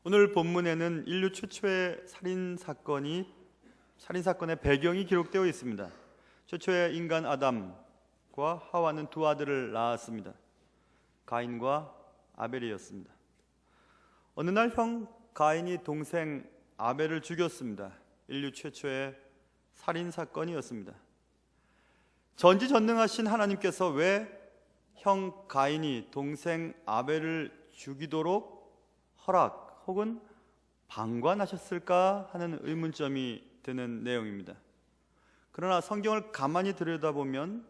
오늘 본문에는 인류 최초의 살인사건의 배경이 기록되어 있습니다. 최초의 인간 아담과 하와는 두 아들을 낳았습니다. 가인과 아벨이었습니다. 어느 날 형 가인이 동생 아벨을 죽였습니다. 인류 최초의 살인사건이었습니다. 전지전능하신 하나님께서 왜 형 가인이 동생 아벨을 죽이도록 허락 혹은 방관하셨을까 하는 의문점이 드는 내용입니다. 그러나 성경을 가만히 들여다보면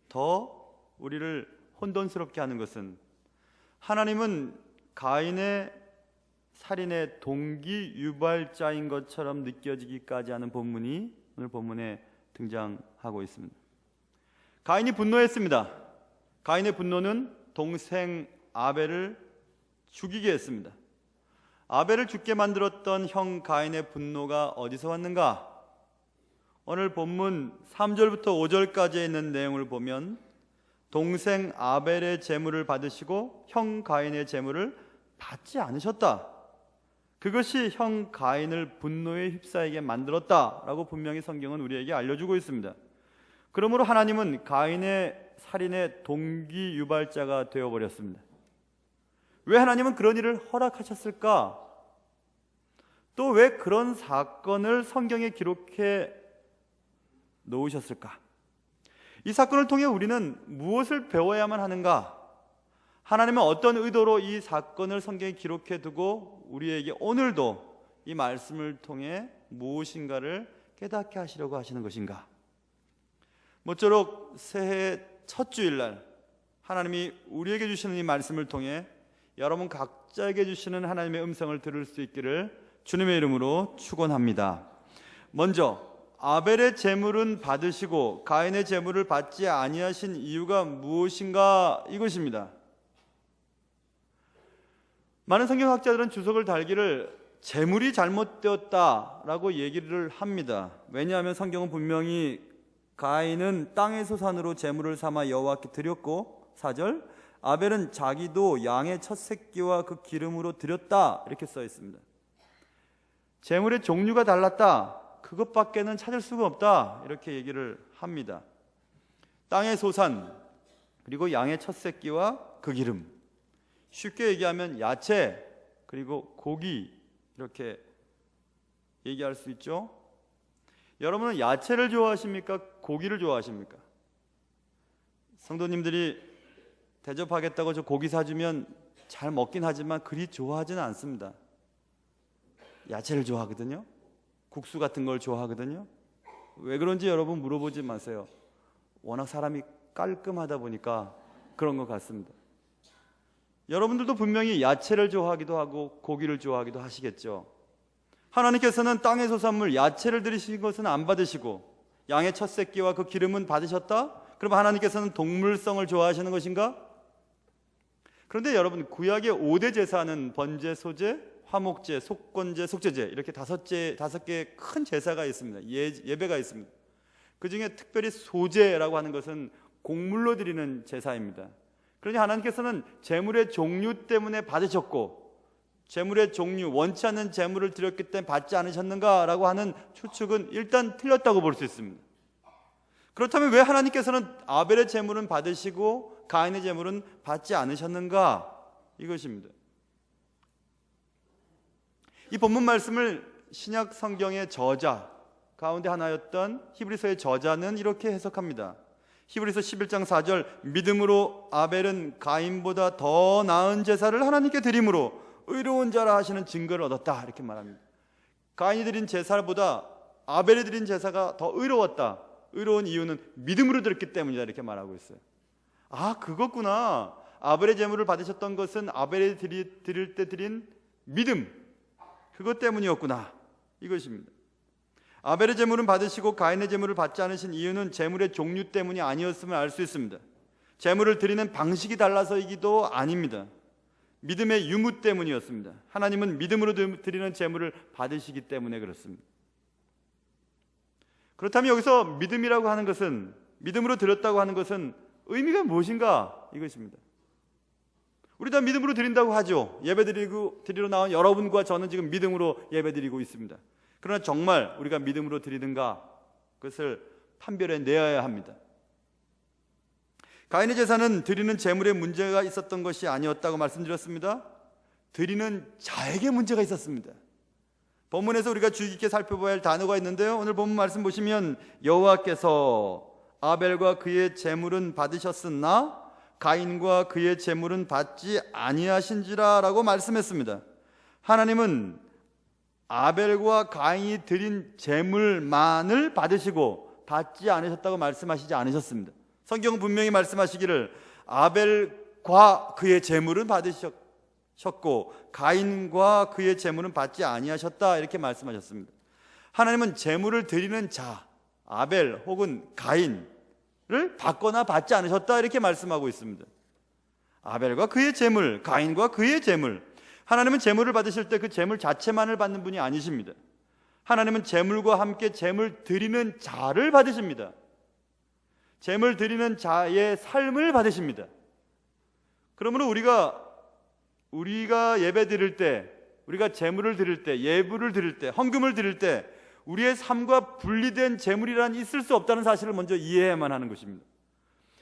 더 우리를 혼돈스럽게 하는 것은 하나님은 가인의 살인의 동기 유발자인 것처럼 느껴지기까지 하는 본문이 오늘 본문에 등장하고 있습니다. 가인이 분노했습니다. 가인의 분노는 동생 아벨을 죽이게 했습니다. 아벨을 죽게 만들었던 형 가인의 분노가 어디서 왔는가? 오늘 본문 3절부터 5절까지에 있는 내용을 보면 동생 아벨의 제물을 받으시고 형 가인의 제물을 받지 않으셨다. 그것이 형 가인을 분노에 휩싸이게 만들었다라고 분명히 성경은 우리에게 알려주고 있습니다. 그러므로 하나님은 가인의 살인의 동기 유발자가 되어버렸습니다. 왜 하나님은 그런 일을 허락하셨을까? 또 왜 그런 사건을 성경에 기록해 놓으셨을까? 이 사건을 통해 우리는 무엇을 배워야만 하는가? 하나님은 어떤 의도로 이 사건을 성경에 기록해 두고 우리에게 오늘도 이 말씀을 통해 무엇인가를 깨닫게 하시려고 하시는 것인가? 모쪼록 새해 첫 주일날 하나님이 우리에게 주시는 이 말씀을 통해 여러분 각자에게 주시는 하나님의 음성을 들을 수 있기를 주님의 이름으로 축원합니다. 먼저 아벨의 제물은 받으시고 가인의 제물을 받지 아니하신 이유가 무엇인가 이것입니다. 많은 성경학자들은 주석을 달기를 제물이 잘못되었다라고 얘기를 합니다. 왜냐하면 성경은 분명히 가인은 땅의 소산으로 제물을 삼아 여호와께 드렸고 4절 아벨은 자기도 양의 첫 새끼와 그 기름으로 드렸다 이렇게 써 있습니다. 제물의 종류가 달랐다. 그것밖에는 찾을 수가 없다. 이렇게 얘기를 합니다. 땅의 소산 그리고 양의 첫 새끼와 그 기름. 쉽게 얘기하면 야채 그리고 고기 이렇게 얘기할 수 있죠. 여러분은 야채를 좋아하십니까? 고기를 좋아하십니까? 성도님들이 대접하겠다고 저 고기 사주면 잘 먹긴 하지만 그리 좋아하지는 않습니다. 야채를 좋아하거든요. 국수 같은 걸 좋아하거든요. 왜 그런지 여러분 물어보지 마세요. 워낙 사람이 깔끔하다 보니까 그런 것 같습니다. 여러분들도 분명히 야채를 좋아하기도 하고 고기를 좋아하기도 하시겠죠. 하나님께서는 땅의 소산물 야채를 드리신 것은 안 받으시고 양의 첫 새끼와 그 기름은 받으셨다? 그럼 하나님께서는 동물성을 좋아하시는 것인가? 그런데 여러분 구약의 5대 제사는 번제, 소제, 화목제, 속건제, 속죄제 이렇게 다섯 개의 큰 제사가 있습니다. 예배가 있습니다. 그 중에 특별히 소제라고 하는 것은 곡물로 드리는 제사입니다. 그러니 하나님께서는 제물의 종류 때문에 받으셨고 제물의 종류, 원치 않는 제물을 드렸기 때문에 받지 않으셨는가라고 하는 추측은 일단 틀렸다고 볼 수 있습니다. 그렇다면 왜 하나님께서는 아벨의 제물은 받으시고 가인의 제물은 받지 않으셨는가? 이것입니다. 이 본문 말씀을 신약 성경의 저자 가운데 하나였던 히브리서의 저자는 이렇게 해석합니다. 히브리서 11장 4절 믿음으로 아벨은 가인보다 더 나은 제사를 하나님께 드림으로 의로운 자라 하시는 증거를 얻었다 이렇게 말합니다. 가인이 드린 제사보다 아벨이 드린 제사가 더 의로웠다. 의로운 이유는 믿음으로 드렸기 때문이다 이렇게 말하고 있어요. 아 그것구나. 아벨의 제물을 받으셨던 것은 아벨이 드릴 때 드린 믿음 그것 때문이었구나 이것입니다. 아벨의 제물은 받으시고 가인의 제물을 받지 않으신 이유는 제물의 종류 때문이 아니었음을 알 수 있습니다. 제물을 드리는 방식이 달라서이기도 아닙니다. 믿음의 유무 때문이었습니다. 하나님은 믿음으로 드리는 제물을 받으시기 때문에 그렇습니다. 그렇다면 여기서 믿음이라고 하는 것은 믿음으로 드렸다고 하는 것은 의미가 무엇인가 이것입니다. 우리 다 믿음으로 드린다고 하죠. 드리러 나온 여러분과 저는 지금 믿음으로 예배드리고 있습니다. 그러나 정말 우리가 믿음으로 드리는가, 그것을 판별해 내어야 합니다. 가인의 제사는 드리는 제물에 문제가 있었던 것이 아니었다고 말씀드렸습니다. 드리는 자에게 문제가 있었습니다. 본문에서 우리가 주의 깊게 살펴봐야 할 단어가 있는데요, 오늘 본문 말씀 보시면 여호와께서 아벨과 그의 제물은 받으셨으나 가인과 그의 제물은 받지 아니하신지라 라고 말씀했습니다. 하나님은 아벨과 가인이 드린 제물만을 받으시고 받지 않으셨다고 말씀하시지 않으셨습니다. 성경은 분명히 말씀하시기를 아벨과 그의 제물은 받으셨고 가인과 그의 제물은 받지 아니하셨다, 이렇게 말씀하셨습니다. 하나님은 제물을 드리는 자, 아벨 혹은 가인을 받거나 받지 않으셨다, 이렇게 말씀하고 있습니다. 아벨과 그의 제물, 가인과 그의 제물. 하나님은 제물을 받으실 때 그 제물 자체만을 받는 분이 아니십니다. 하나님은 제물과 함께 제물 드리는 자를 받으십니다. 제물 드리는 자의 삶을 받으십니다. 그러므로 우리가 예배 드릴 때, 우리가 제물을 드릴 때, 예물을 드릴 때, 헌금을 드릴 때 우리의 삶과 분리된 제물이란 있을 수 없다는 사실을 먼저 이해해야만 하는 것입니다.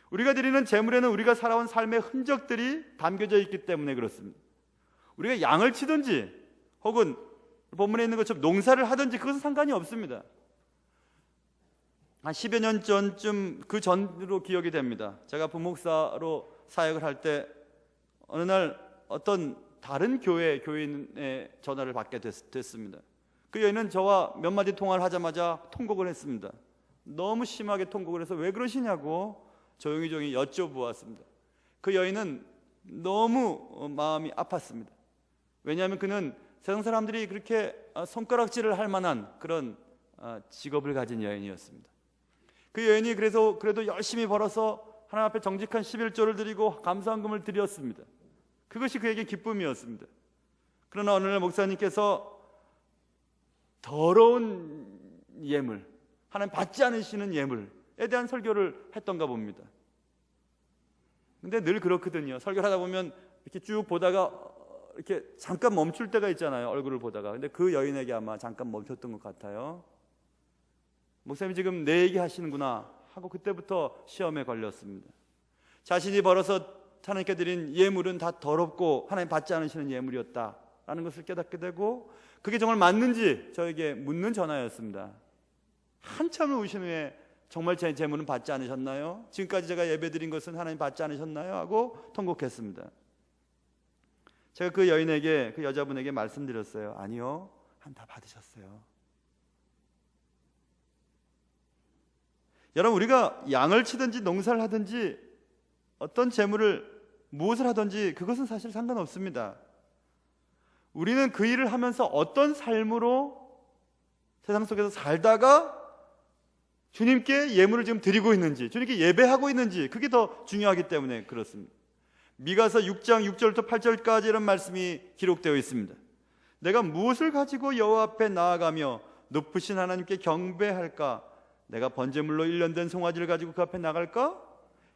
우리가 드리는 제물에는 우리가 살아온 삶의 흔적들이 담겨져 있기 때문에 그렇습니다. 우리가 양을 치든지 혹은 본문에 있는 것처럼 농사를 하든지 그것은 상관이 없습니다. 한 10여 년 전쯤, 그 전으로 기억이 됩니다. 제가 부목사로 사역을 할 때 어느 날 어떤 다른 교인의 전화를 받게 됐습니다. 그 여인은 저와 몇 마디 통화를 하자마자 통곡을 했습니다. 너무 심하게 통곡을 해서 왜 그러시냐고 조용히 여쭤보았습니다. 그 여인은 너무 마음이 아팠습니다. 왜냐하면 그는 세상 사람들이 그렇게 손가락질을 할 만한 그런 직업을 가진 여인이었습니다. 그 여인이 그래도 열심히 벌어서 하나님 앞에 정직한 11조를 드리고 감사헌금을 드렸습니다. 그것이 그에게 기쁨이었습니다. 그러나 어느 날 목사님께서 더러운 예물, 하나님 받지 않으시는 예물에 대한 설교를 했던가 봅니다. 근데 늘 그렇거든요. 설교를 하다 보면 이렇게 쭉 보다가 이렇게 잠깐 멈출 때가 있잖아요. 얼굴을 보다가. 근데 그 여인에게 아마 잠깐 멈췄던 것 같아요. 목사님이 지금 내 얘기 하시는구나 하고 그때부터 시험에 걸렸습니다. 자신이 벌어서 하나님께 드린 예물은 다 더럽고 하나님 받지 않으시는 예물이었다라는 것을 깨닫게 되고, 그게 정말 맞는지 저에게 묻는 전화였습니다. 한참을 우신 후에 정말 제 제물은 받지 않으셨나요? 지금까지 제가 예배드린 것은 하나님 받지 않으셨나요? 하고 통곡했습니다. 제가 그 여인에게, 그 여자분에게 말씀드렸어요. 아니요, 다 받으셨어요. 여러분, 우리가 양을 치든지 농사를 하든지 어떤 재물을 무엇을 하든지 그것은 사실 상관없습니다. 우리는 그 일을 하면서 어떤 삶으로 세상 속에서 살다가 주님께 예물을 지금 드리고 있는지, 주님께 예배하고 있는지, 그게 더 중요하기 때문에 그렇습니다. 미가서 6장 6절부터 8절까지 이런 말씀이 기록되어 있습니다. 내가 무엇을 가지고 여호와 앞에 나아가며 높으신 하나님께 경배할까? 내가 번제물로 1년 된 송아지를 가지고 그 앞에 나갈까?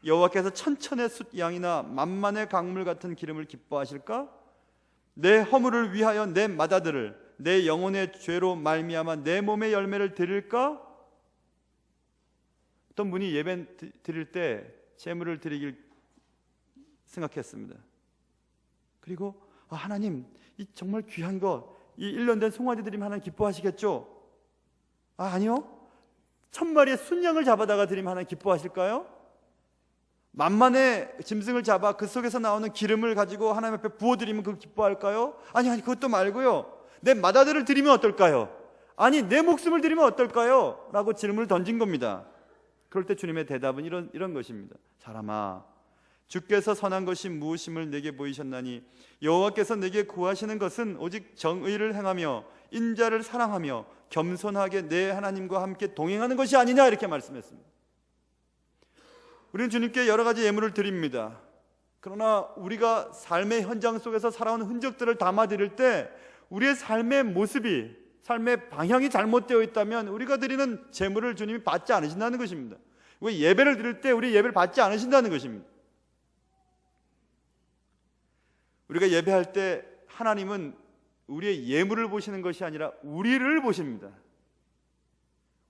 여호와께서 천천의 숫 양이나 만만의 강물 같은 기름을 기뻐하실까? 내 허물을 위하여 내 맏아들을, 내 영혼의 죄로 말미암아 내 몸의 열매를 드릴까? 어떤 분이 예배 드릴 때 제물을 드리길 생각했습니다. 그리고 하나님, 이 정말 귀한 것, 이 1년 된 송아지 드리면 하나님 기뻐하시겠죠? 아니요, 1000마리의 순양을 잡아다가 드리면 하나님 기뻐하실까요? 만만의 짐승을 잡아 그 속에서 나오는 기름을 가지고 하나님 앞에 부어드리면 그걸 기뻐할까요? 아니, 그것도 말고요, 내 맏아들을 드리면 어떨까요? 아니, 내 목숨을 드리면 어떨까요? 라고 질문을 던진 겁니다. 그럴 때 주님의 대답은 이런 것입니다. 사람아, 주께서 선한 것이 무엇임을 내게 보이셨나니 여호와께서 내게 구하시는 것은 오직 정의를 행하며 인자를 사랑하며 겸손하게 내 하나님과 함께 동행하는 것이 아니냐, 이렇게 말씀했습니다. 우리는 주님께 여러 가지 예물을 드립니다. 그러나 우리가 삶의 현장 속에서 살아온 흔적들을 담아드릴 때 우리의 삶의 모습이, 삶의 방향이 잘못되어 있다면 우리가 드리는 제물을 주님이 받지 않으신다는 것입니다. 예배를 드릴 때 우리 예배를 받지 않으신다는 것입니다. 우리가 예배할 때 하나님은 우리의 예물을 보시는 것이 아니라 우리를 보십니다.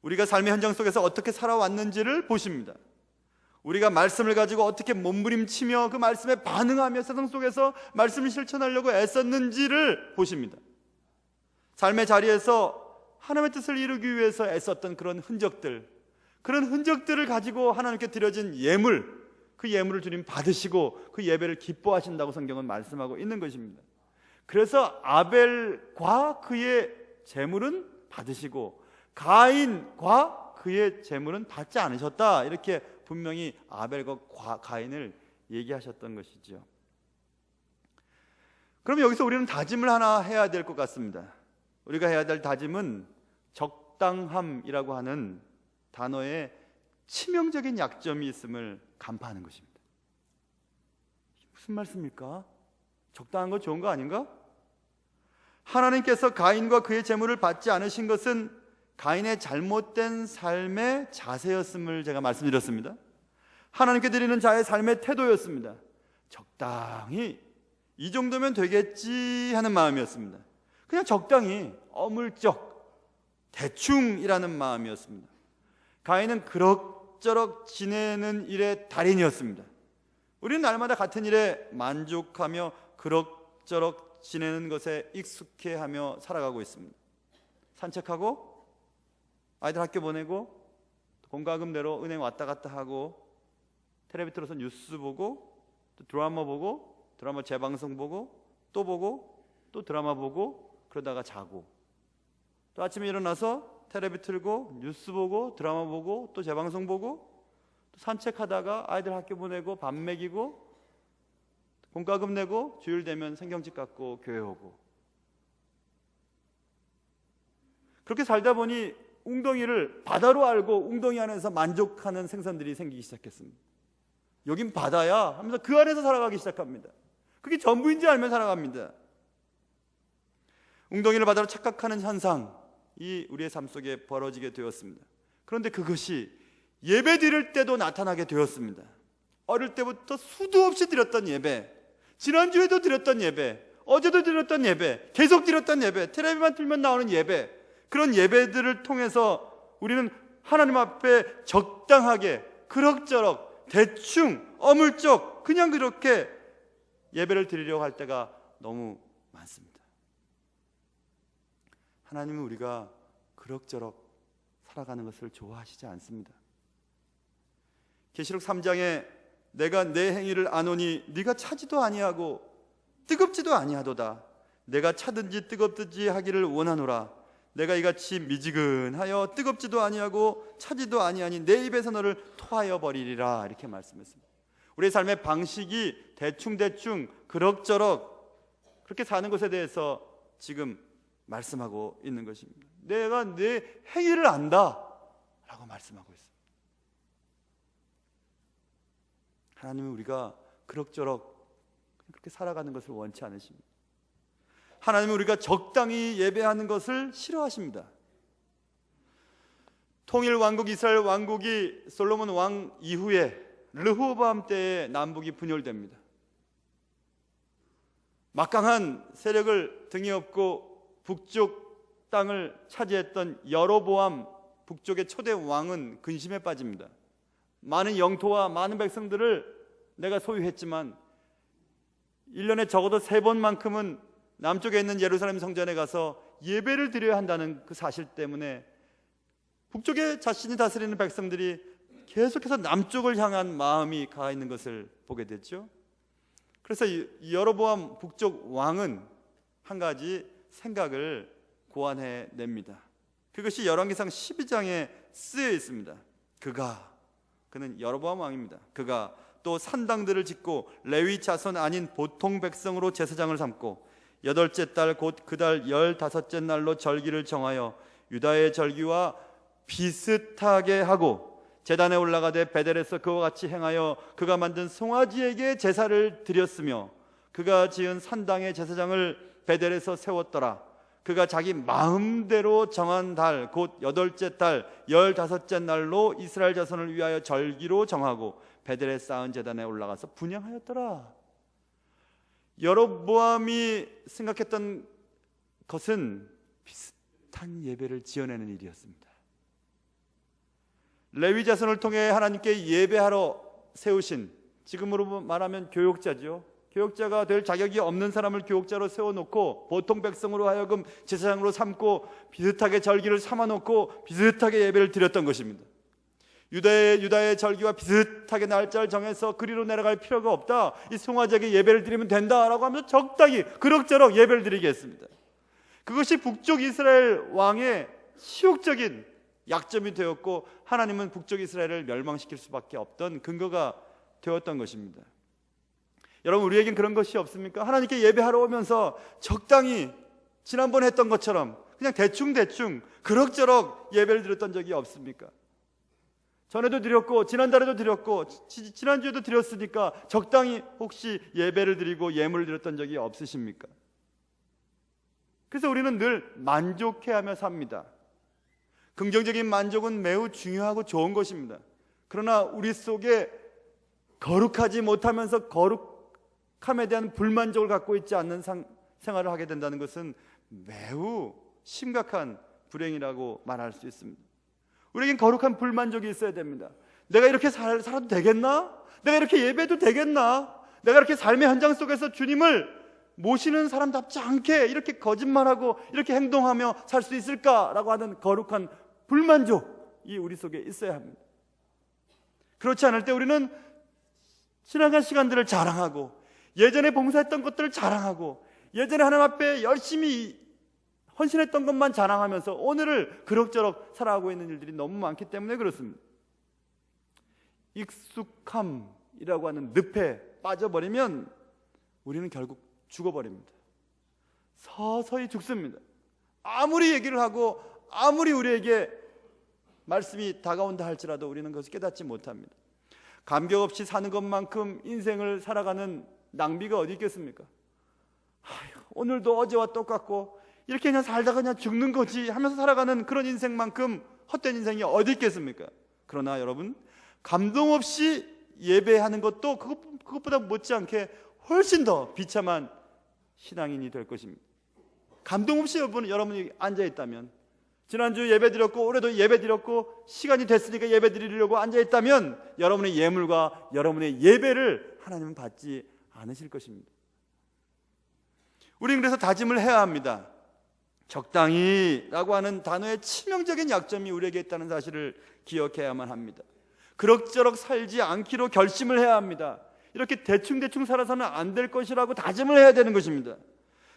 우리가 삶의 현장 속에서 어떻게 살아왔는지를 보십니다. 우리가 말씀을 가지고 어떻게 몸부림치며 그 말씀에 반응하며 세상 속에서 말씀을 실천하려고 애썼는지를 보십니다. 삶의 자리에서 하나님의 뜻을 이루기 위해서 애썼던 그런 흔적들을 가지고 하나님께 드려진 예물, 그 예물을 주님 받으시고 그 예배를 기뻐하신다고 성경은 말씀하고 있는 것입니다. 그래서 아벨과 그의 제물은 받으시고 가인과 그의 제물은 받지 않으셨다, 이렇게 분명히 아벨과 가인을 얘기하셨던 것이죠. 그럼 여기서 우리는 다짐을 하나 해야 될 것 같습니다. 우리가 해야 될 다짐은 적당함이라고 하는 단어에 치명적인 약점이 있음을 간파하는 것입니다. 무슨 말씀입니까? 적당한 거 좋은 거 아닌가? 하나님께서 가인과 그의 제물을 받지 않으신 것은 가인의 잘못된 삶의 자세였음을 제가 말씀드렸습니다. 하나님께 드리는 자의 삶의 태도였습니다. 적당히 이 정도면 되겠지 하는 마음이었습니다. 그냥 적당히, 어물쩍, 대충이라는 마음이었습니다. 가인은 그럭저럭 지내는 일의 달인이었습니다. 우리는 날마다 같은 일에 만족하며 그럭저럭 지내는 것에 익숙해하며 살아가고 있습니다. 산책하고 아이들 학교 보내고 공과금 내러 은행 왔다 갔다 하고 텔레비 틀어서 뉴스 보고 또 드라마 보고 드라마 재방송 보고 또 드라마 보고 그러다가 자고 또 아침에 일어나서 텔레비 틀고 뉴스 보고 드라마 보고 또 재방송 보고 또 산책하다가 아이들 학교 보내고 밥 먹이고 공과금 내고 주일 되면 생경집 갖고 교회 오고, 그렇게 살다 보니 웅덩이를 바다로 알고 웅덩이 안에서 만족하는 생선들이 생기기 시작했습니다. 여긴 바다야 하면서 그 안에서 살아가기 시작합니다. 그게 전부인지 알면 살아갑니다. 웅덩이를 바다로 착각하는 현상이 우리의 삶 속에 벌어지게 되었습니다. 그런데 그것이 예배 드릴 때도 나타나게 되었습니다. 어릴 때부터 수도 없이 드렸던 예배, 지난주에도 드렸던 예배, 어제도 드렸던 예배, 계속 드렸던 예배, 텔레비만 틀면 나오는 예배, 그런 예배들을 통해서 우리는 하나님 앞에 적당하게, 그럭저럭, 대충, 어물쩍 그냥 그렇게 예배를 드리려고 할 때가 너무 많습니다. 하나님은 우리가 그럭저럭 살아가는 것을 좋아하시지 않습니다. 계시록 3장에 내가 내 행위를 아노니 네가 차지도 아니하고 뜨겁지도 아니하도다. 내가 차든지 뜨겁든지 하기를 원하노라. 내가 이같이 미지근하여 뜨겁지도 아니하고 차지도 아니하니 내 입에서 너를 토하여 버리리라, 이렇게 말씀했습니다. 우리의 삶의 방식이 대충대충 그럭저럭 그렇게 사는 것에 대해서 지금 말씀하고 있는 것입니다. 내가 내 행위를 안다 라고 말씀하고 있습니다. 하나님은 우리가 그럭저럭 그렇게 살아가는 것을 원치 않으십니다. 하나님은 우리가 적당히 예배하는 것을 싫어하십니다. 통일 왕국 이스라엘 왕국이 솔로몬 왕 이후에 르호보암 때에 남북이 분열됩니다. 막강한 세력을 등에 업고 북쪽 땅을 차지했던 여로보암 북쪽의 초대 왕은 근심에 빠집니다. 많은 영토와 많은 백성들을 내가 소유했지만 1년에 적어도 3번만큼은 남쪽에 있는 예루살렘 성전에 가서 예배를 드려야 한다는 그 사실 때문에 북쪽에 자신이 다스리는 백성들이 계속해서 남쪽을 향한 마음이 가 있는 것을 보게 됐죠. 그래서 여로보암 북쪽 왕은 한 가지 생각을 고안해냅니다. 그것이 열왕기상 12장에 쓰여 있습니다. 그는 여로보암 왕입니다. 그가 또 산당들을 짓고 레위 자손 아닌 보통 백성으로 제사장을 삼고 8째 달 곧 그 달 15째 날로 절기를 정하여 유다의 절기와 비슷하게 하고 제단에 올라가되 베델에서 그와 같이 행하여 그가 만든 송아지에게 제사를 드렸으며 그가 지은 산당의 제사장을 베델에서 세웠더라. 그가 자기 마음대로 정한 달 곧 8째 달 15째 날로 이스라엘 자손을 위하여 절기로 정하고 베델에 쌓은 제단에 올라가서 분향하였더라. 여로보암이 생각했던 것은 비슷한 예배를 지어내는 일이었습니다. 레위 자손을 통해 하나님께 예배하러 세우신, 지금으로 말하면 교역자죠. 교역자가 될 자격이 없는 사람을 교역자로 세워놓고 보통 백성으로 하여금 제사장으로 삼고 비슷하게 절기를 삼아놓고 비슷하게 예배를 드렸던 것입니다. 유다의 절기와 비슷하게 날짜를 정해서 그리로 내려갈 필요가 없다, 이 송아지에게 예배를 드리면 된다라고 하면서 적당히 그럭저럭 예배를 드리게 했습니다. 그것이 북쪽 이스라엘 왕의 시욕적인 약점이 되었고, 하나님은 북쪽 이스라엘을 멸망시킬 수밖에 없던 근거가 되었던 것입니다. 여러분, 우리에겐 그런 것이 없습니까? 하나님께 예배하러 오면서 적당히 지난번에 했던 것처럼 그냥 대충 그럭저럭 예배를 드렸던 적이 없습니까? 전에도 드렸고 지난달에도 드렸고 지난주에도 드렸으니까 적당히 혹시 예배를 드리고 예물을 드렸던 적이 없으십니까? 그래서 우리는 늘 만족해하며 삽니다. 긍정적인 만족은 매우 중요하고 좋은 것입니다. 그러나 우리 속에 거룩하지 못하면서 거룩함에 대한 불만족을 갖고 있지 않는 생활을 하게 된다는 것은 매우 심각한 불행이라고 말할 수 있습니다. 우리에겐 거룩한 불만족이 있어야 됩니다. 내가 이렇게 살아도 되겠나? 내가 이렇게 예배도 되겠나? 내가 이렇게 삶의 현장 속에서 주님을 모시는 사람답지 않게 이렇게 거짓말하고 이렇게 행동하며 살 수 있을까라고 하는 거룩한 불만족이 우리 속에 있어야 합니다. 그렇지 않을 때 우리는 지나간 시간들을 자랑하고 예전에 봉사했던 것들을 자랑하고 예전에 하나님 앞에 열심히 헌신했던 것만 자랑하면서 오늘을 그럭저럭 살아가고 있는 일들이 너무 많기 때문에 그렇습니다. 익숙함이라고 하는 늪에 빠져버리면 우리는 결국 죽어버립니다. 서서히 죽습니다. 아무리 얘기를 하고 아무리 우리에게 말씀이 다가온다 할지라도 우리는 그것을 깨닫지 못합니다. 감격 없이 사는 것만큼 인생을 살아가는 낭비가 어디 있겠습니까? 오늘도 어제와 똑같고 이렇게 그냥 살다가 그냥 죽는 거지 하면서 살아가는 그런 인생만큼 헛된 인생이 어디 있겠습니까? 그러나 여러분, 감동 없이 예배하는 것도 그것보다 못지않게 훨씬 더 비참한 신앙인이 될 것입니다. 감동 없이 여러분이 앉아있다면, 지난주 예배 드렸고 올해도 예배 드렸고 시간이 됐으니까 예배 드리려고 앉아있다면 여러분의 예물과 여러분의 예배를 하나님은 받지 않으실 것입니다. 우리는 그래서 다짐을 해야 합니다. 적당히 라고 하는 단어의 치명적인 약점이 우리에게 있다는 사실을 기억해야만 합니다. 그럭저럭 살지 않기로 결심을 해야 합니다. 이렇게 대충 살아서는 안 될 것이라고 다짐을 해야 되는 것입니다.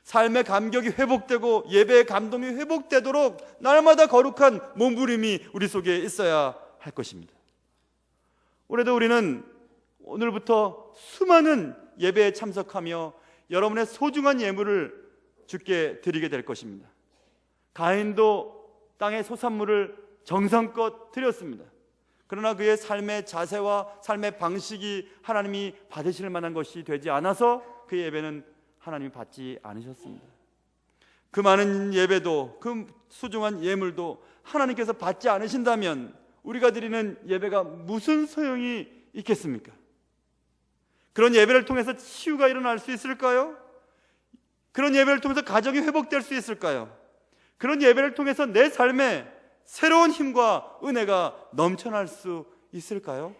삶의 감격이 회복되고 예배의 감동이 회복되도록 날마다 거룩한 몸부림이 우리 속에 있어야 할 것입니다. 올해도 우리는 오늘부터 수많은 예배에 참석하며 여러분의 소중한 예물을 주께 드리게 될 것입니다. 가인도 땅의 소산물을 정성껏 드렸습니다. 그러나 그의 삶의 자세와 삶의 방식이 하나님이 받으실 만한 것이 되지 않아서 그의 예배는 하나님이 받지 않으셨습니다. 그 많은 예배도, 그 소중한 예물도 하나님께서 받지 않으신다면 우리가 드리는 예배가 무슨 소용이 있겠습니까? 그런 예배를 통해서 치유가 일어날 수 있을까요? 그런 예배를 통해서 가정이 회복될 수 있을까요? 그런 예배를 통해서 내 삶에 새로운 힘과 은혜가 넘쳐날 수 있을까요?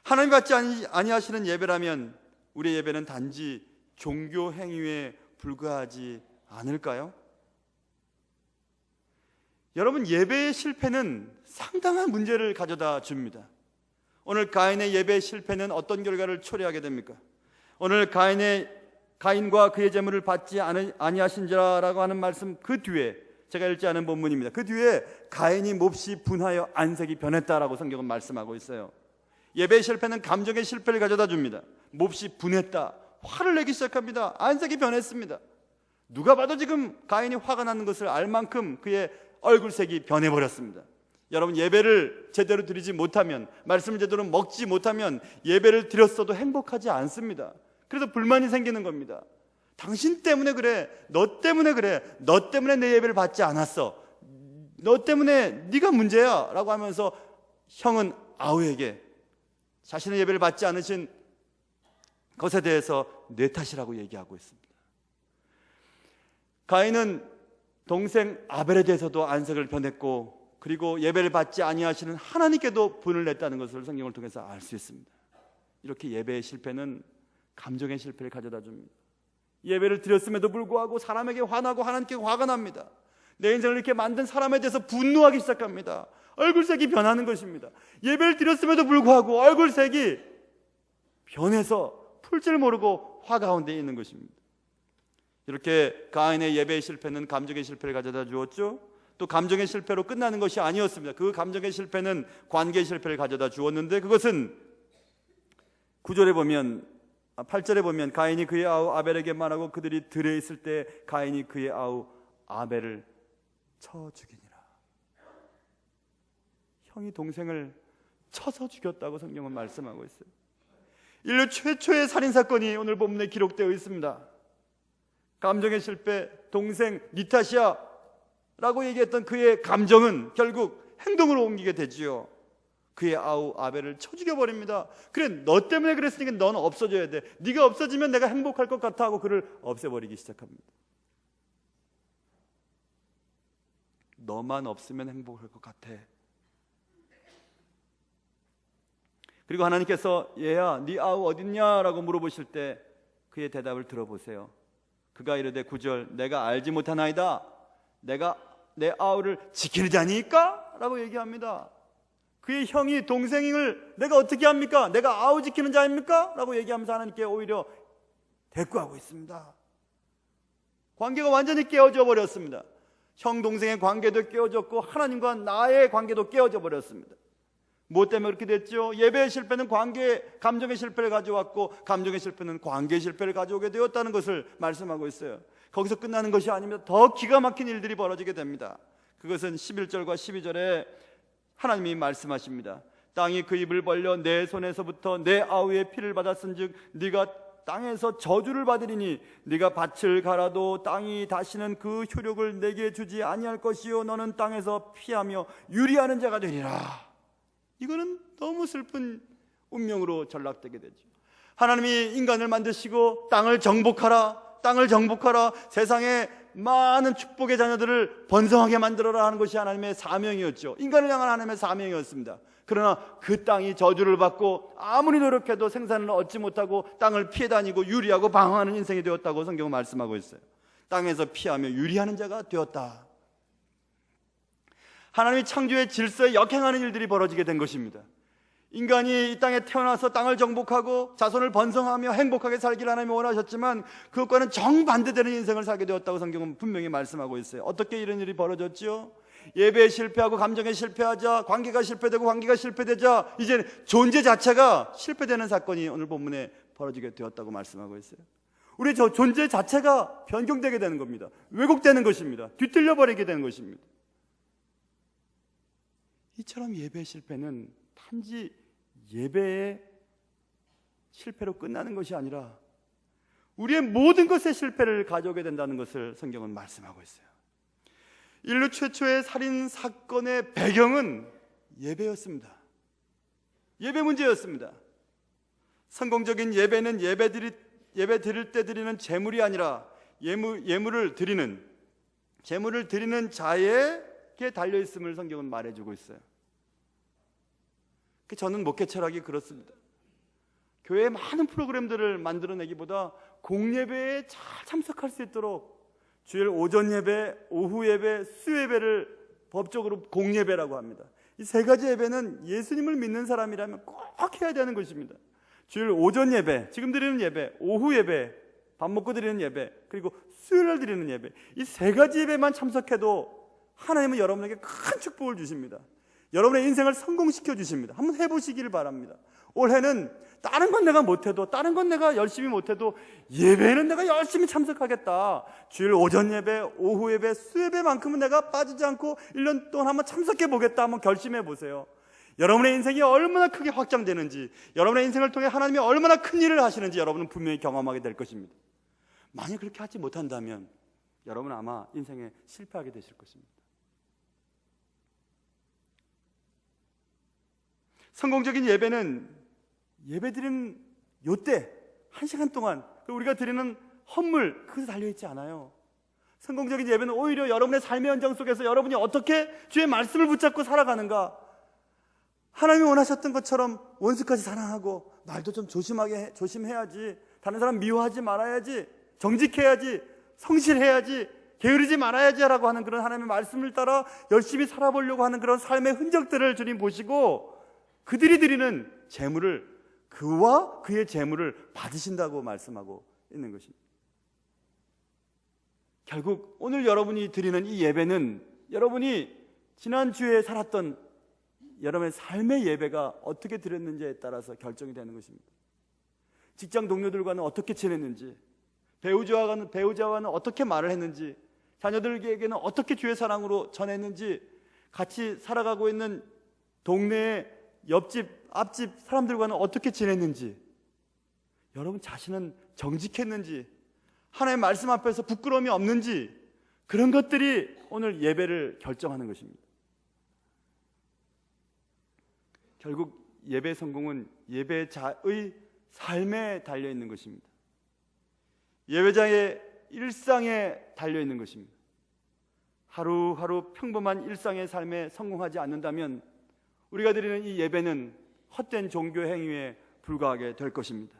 하나님 받지 아니하시는 예배라면 우리의 예배는 단지 종교 행위에 불과하지 않을까요? 여러분, 예배의 실패는 상당한 문제를 가져다 줍니다. 오늘 가인의 예배의 실패는 어떤 결과를 초래하게 됩니까? 오늘 가인과 그의 재물을 받지 아니하신지라라고 하는 말씀 그 뒤에 제가 읽지 않은 본문입니다. 그 뒤에 가인이 몹시 분하여 안색이 변했다라고 성경은 말씀하고 있어요. 예배의 실패는 감정의 실패를 가져다 줍니다. 몹시 분했다, 화를 내기 시작합니다. 안색이 변했습니다. 누가 봐도 지금 가인이 화가 나는 것을 알 만큼 그의 얼굴색이 변해버렸습니다. 여러분, 예배를 제대로 드리지 못하면, 말씀을 제대로 먹지 못하면 예배를 드렸어도 행복하지 않습니다. 그래서 불만이 생기는 겁니다. 당신 때문에 그래, 너 때문에 그래, 너 때문에 내 예배를 받지 않았어, 너 때문에 네가 문제야 라고 하면서 형은 아우에게 자신의 예배를 받지 않으신 것에 대해서 내 탓이라고 얘기하고 있습니다. 가인은 동생 아벨에 대해서도 안색을 변했고, 그리고 예배를 받지 아니하시는 하나님께도 분을 냈다는 것을 성경을 통해서 알 수 있습니다. 이렇게 예배의 실패는 감정의 실패를 가져다 줍니다. 예배를 드렸음에도 불구하고 사람에게 화나고 하나님께 화가 납니다. 내 인생을 이렇게 만든 사람에 대해서 분노하기 시작합니다. 얼굴색이 변하는 것입니다. 예배를 드렸음에도 불구하고 얼굴색이 변해서 풀 줄 모르고 화 가운데 있는 것입니다. 이렇게 가인의 예배의 실패는 감정의 실패를 가져다 주었죠. 또 감정의 실패로 끝나는 것이 아니었습니다. 그 감정의 실패는 관계의 실패를 가져다 주었는데, 그것은 9절에 보면 8절에 보면 가인이 그의 아우 아벨에게 말하고 그들이 들에 있을 때 가인이 그의 아우 아벨을 쳐 죽이니라. 형이 동생을 쳐서 죽였다고 성경은 말씀하고 있어요. 인류 최초의 살인사건이 오늘 본문에 기록되어 있습니다. 감정의 실패, 동생 니 탓이야 라고 얘기했던 그의 감정은 결국 행동으로 옮기게 되지요. 그의 아우 아벨을 쳐 죽여버립니다. 그래, 너 때문에 그랬으니까 너는 없어져야 돼. 네가 없어지면 내가 행복할 것 같아 하고 그를 없애버리기 시작합니다. 너만 없으면 행복할 것 같아. 그리고 하나님께서 얘야 네 아우 어딨냐라고 물어보실 때 그의 대답을 들어보세요. 그가 이르되 9절 내가 알지 못하나이다. 내가 내 아우를 지키는 자니까? 라고 얘기합니다. 그의 형이 동생을 내가 어떻게 합니까? 내가 아우 지키는 자입니까? 라고 얘기하면서 하나님께 오히려 대꾸하고 있습니다. 관계가 완전히 깨어져 버렸습니다. 형 동생의 관계도 깨어졌고 하나님과 나의 관계도 깨어져 버렸습니다. 무엇 때문에 그렇게 됐죠? 예배의 실패는 감정의 실패를 가져왔고, 감정의 실패는 관계의 실패를 가져오게 되었다는 것을 말씀하고 있어요. 거기서 끝나는 것이 아닙니다. 더 기가 막힌 일들이 벌어지게 됩니다. 그것은 11절과 12절에 하나님이 말씀하십니다. 땅이 그 입을 벌려 내 손에서부터 내 아우의 피를 받았은즉 네가 땅에서 저주를 받으리니 네가 밭을 갈아도 땅이 다시는 그 효력을 내게 주지 아니할 것이요 너는 땅에서 피하며 유리하는 자가 되리라. 이거는 너무 슬픈 운명으로 전락되게 되죠. 하나님이 인간을 만드시고 땅을 정복하라, 세상에 많은 축복의 자녀들을 번성하게 만들어라 하는 것이 하나님의 사명이었죠. 인간을 향한 하나님의 사명이었습니다. 그러나 그 땅이 저주를 받고 아무리 노력해도 생산을 얻지 못하고 땅을 피해 다니고 유리하고 방황하는 인생이 되었다고 성경은 말씀하고 있어요. 땅에서 피하며 유리하는 자가 되었다. 하나님의 창조의 질서에 역행하는 일들이 벌어지게 된 것입니다. 인간이 이 땅에 태어나서 땅을 정복하고 자손을 번성하며 행복하게 살기를 하나님이 원하셨지만 그것과는 정반대되는 인생을 살게 되었다고 성경은 분명히 말씀하고 있어요. 어떻게 이런 일이 벌어졌죠? 예배에 실패하고 감정에 실패하자, 관계가 실패되고 관계가 실패되자 이제 존재 자체가 실패되는 사건이 오늘 본문에 벌어지게 되었다고 말씀하고 있어요. 우리 저 존재 자체가 변경되게 되는 겁니다. 왜곡되는 것입니다. 뒤틀려 버리게 되는 것입니다. 이처럼 예배의 실패는 단지 예배의 실패로 끝나는 것이 아니라 우리의 모든 것의 실패를 가져오게 된다는 것을 성경은 말씀하고 있어요. 인류 최초의 살인 사건의 배경은 예배였습니다. 예배 문제였습니다. 성공적인 예배는 예배 드릴 때 드리는 제물이 아니라 예물을 드리는 자에게 달려있음을 성경은 말해주고 있어요. 저는 목회 철학이 그렇습니다. 교회에 많은 프로그램들을 만들어내기보다 공예배에 잘 참석할 수 있도록 주일 오전 예배, 오후 예배, 수예배를 법적으로 공예배라고 합니다. 이 세 가지 예배는 예수님을 믿는 사람이라면 꼭 해야 되는 것입니다. 주일 오전 예배, 지금 드리는 예배, 오후 예배, 밥 먹고 드리는 예배, 그리고 수요일날 드리는 예배, 이 세 가지 예배만 참석해도 하나님은 여러분에게 큰 축복을 주십니다. 여러분의 인생을 성공시켜 주십니다. 한번 해보시기를 바랍니다. 올해는 다른 건 내가 못해도, 다른 건 내가 열심히 못해도 예배는 내가 열심히 참석하겠다. 주일 오전 예배, 오후 예배, 수예배만큼은 내가 빠지지 않고 1년 동안 한번 참석해 보겠다. 한번 결심해 보세요. 여러분의 인생이 얼마나 크게 확장되는지, 여러분의 인생을 통해 하나님이 얼마나 큰 일을 하시는지 여러분은 분명히 경험하게 될 것입니다. 만약 그렇게 하지 못한다면 여러분은 아마 인생에 실패하게 되실 것입니다. 성공적인 예배는 예배드리는 요때 한 시간 동안 우리가 드리는 헌물, 그것에 달려있지 않아요. 성공적인 예배는 오히려 여러분의 삶의 현장 속에서 여러분이 어떻게 주의 말씀을 붙잡고 살아가는가, 하나님이 원하셨던 것처럼 원수까지 사랑하고 말도 좀 조심해야지, 다른 사람 미워하지 말아야지, 정직해야지, 성실해야지, 게으르지 말아야지 라고 하는 그런 하나님의 말씀을 따라 열심히 살아보려고 하는 그런 삶의 흔적들을 주님 보시고 그들이 드리는 재물을, 그와 그의 재물을 받으신다고 말씀하고 있는 것입니다. 결국 오늘 여러분이 드리는 이 예배는 여러분이 지난주에 살았던 여러분의 삶의 예배가 어떻게 드렸는지에 따라서 결정이 되는 것입니다. 직장 동료들과는 어떻게 지냈는지, 배우자와는 어떻게 말을 했는지, 자녀들에게는 어떻게 주의 사랑으로 전했는지, 같이 살아가고 있는 동네의 옆집, 앞집 사람들과는 어떻게 지냈는지, 여러분 자신은 정직했는지, 하나님의 말씀 앞에서 부끄러움이 없는지, 그런 것들이 오늘 예배를 결정하는 것입니다. 결국 예배 성공은 예배자의 삶에 달려있는 것입니다. 예배자의 일상에 달려있는 것입니다. 하루하루 평범한 일상의 삶에 성공하지 않는다면 우리가 드리는 이 예배는 헛된 종교 행위에 불과하게 될 것입니다.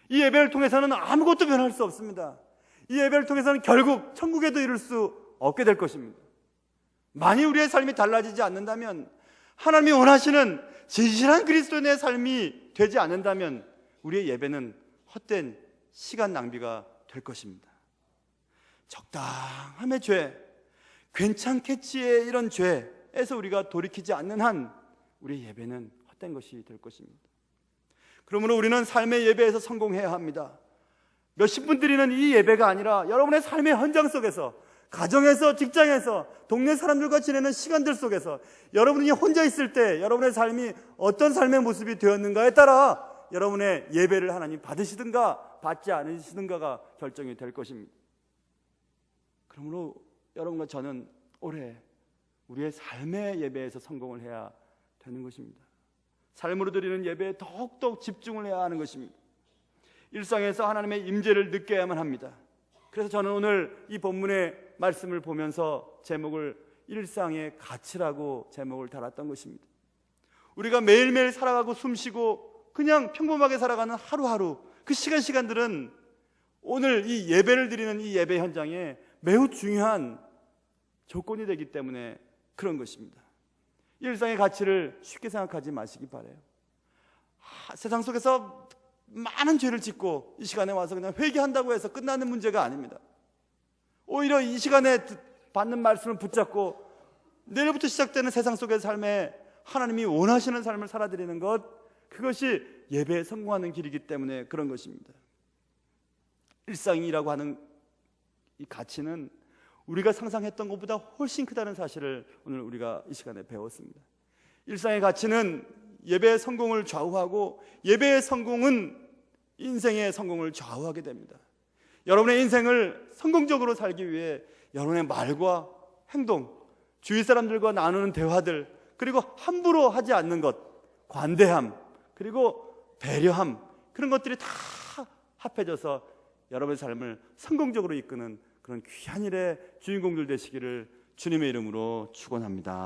이 예배를 통해서는 아무것도 변할 수 없습니다. 이 예배를 통해서는 결국 천국에도 이룰 수 없게 될 것입니다. 만일 우리의 삶이 달라지지 않는다면, 하나님이 원하시는 진실한 그리스도인의 삶이 되지 않는다면 우리의 예배는 헛된 시간 낭비가 될 것입니다. 적당함의 죄, 괜찮겠지의 이런 죄에서 우리가 돌이키지 않는 한 우리의 예배는 헛된 것이 될 것입니다. 그러므로 우리는 삶의 예배에서 성공해야 합니다. 몇십 분 드리는 이 예배가 아니라 여러분의 삶의 현장 속에서, 가정에서, 직장에서, 동네 사람들과 지내는 시간들 속에서 여러분이 혼자 있을 때 여러분의 삶이 어떤 삶의 모습이 되었는가에 따라 여러분의 예배를 하나님 받으시든가 받지 않으시든가가 결정이 될 것입니다. 그러므로 여러분과 저는 올해 우리의 삶의 예배에서 성공을 해야 되는 것입니다. 삶으로 드리는 예배에 더욱더 집중을 해야 하는 것입니다. 일상에서 하나님의 임재를 느껴야만 합니다. 그래서 저는 오늘 이 본문의 말씀을 보면서 제목을 일상의 가치라고 제목을 달았던 것입니다. 우리가 매일매일 살아가고 숨쉬고 그냥 평범하게 살아가는 하루하루, 그 시간들은 오늘 이 예배를 드리는 이 예배 현장에 매우 중요한 조건이 되기 때문에 그런 것입니다. 일상의 가치를 쉽게 생각하지 마시기 바라요. 세상 속에서 많은 죄를 짓고 이 시간에 와서 그냥 회개한다고 해서 끝나는 문제가 아닙니다. 오히려 이 시간에 받는 말씀을 붙잡고 내일부터 시작되는 세상 속의 삶에 하나님이 원하시는 삶을 살아드리는 것, 그것이 예배에 성공하는 길이기 때문에 그런 것입니다. 일상이라고 하는 이 가치는 우리가 상상했던 것보다 훨씬 크다는 사실을 오늘 우리가 이 시간에 배웠습니다. 일상의 가치는 예배의 성공을 좌우하고 예배의 성공은 인생의 성공을 좌우하게 됩니다. 여러분의 인생을 성공적으로 살기 위해 여러분의 말과 행동, 주위 사람들과 나누는 대화들, 그리고 함부로 하지 않는 것, 관대함, 그리고 배려함, 그런 것들이 다 합해져서 여러분의 삶을 성공적으로 이끄는 그런 귀한 일의 주인공들 되시기를 주님의 이름으로 축원합니다.